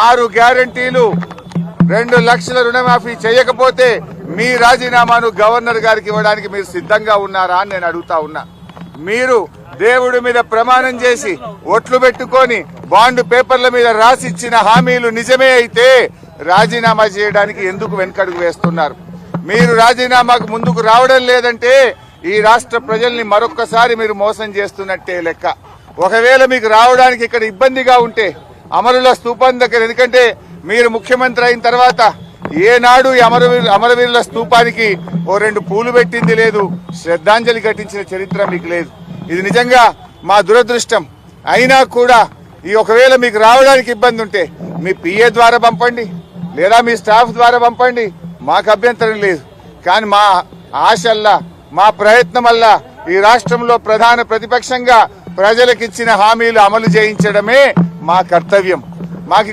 6 గ్యారంటీలు 2 లక్షల రుణమాఫీ చేయకపోతే మీ రాజీనామాను గవర్నర్ గారికి ఇవ్వడానికి మీరు సిద్ధంగా ఉన్నారా అని నేను అడుగుతా ఉన్నా. మీరు దేవుడి మీద ప్రమాణం చేసి ఒట్లు పెట్టుకొని బాండ్ పేపర్ల మీద రాసిచ్చిన హామీలు నిజమే అయితే రాజీనామా చేయడానికి ఎందుకు వెనకడుగు వేస్తున్నారు? మీరు రాజీనామాకు ముందుకు రావడం లేదంటే ఈ రాష్ట్ర ప్రజల్ని మరొక్కసారి మీరు మోసం చేస్తున్నట్టే లెక్క. ఒకవేళ మీకు రావడానికి ఇక్కడ ఇబ్బందిగా ఉంటే అమరుల స్తూపం దగ్గర, ఎందుకంటే మీరు ముఖ్యమంత్రి అయిన తర్వాత ఏనాడు ఈ అమరవీరుల స్తూపానికి 2 పూలు పెట్టింది లేదు, శ్రద్ధాంజలి ఘటించిన చరిత్ర మీకు లేదు. ఇది నిజంగా మా దురదృష్టం. అయినా కూడా ఈ ఒకవేళ మీకు రావడానికి ఇబ్బంది ఉంటే మీ పిఏ ద్వారా పంపండి, లేదా మీ స్టాఫ్ ద్వారా పంపండి, మాకు అభ్యంతరం లేదు. కానీ మా ఆశల్లా, మా ప్రయత్నం వల్ల ఈ రాష్ట్రంలో ప్రధాన ప్రతిపక్షంగా ప్రజలకు ఇచ్చిన హామీలు అమలు చేయించడమే మా కర్తవ్యం. మాకు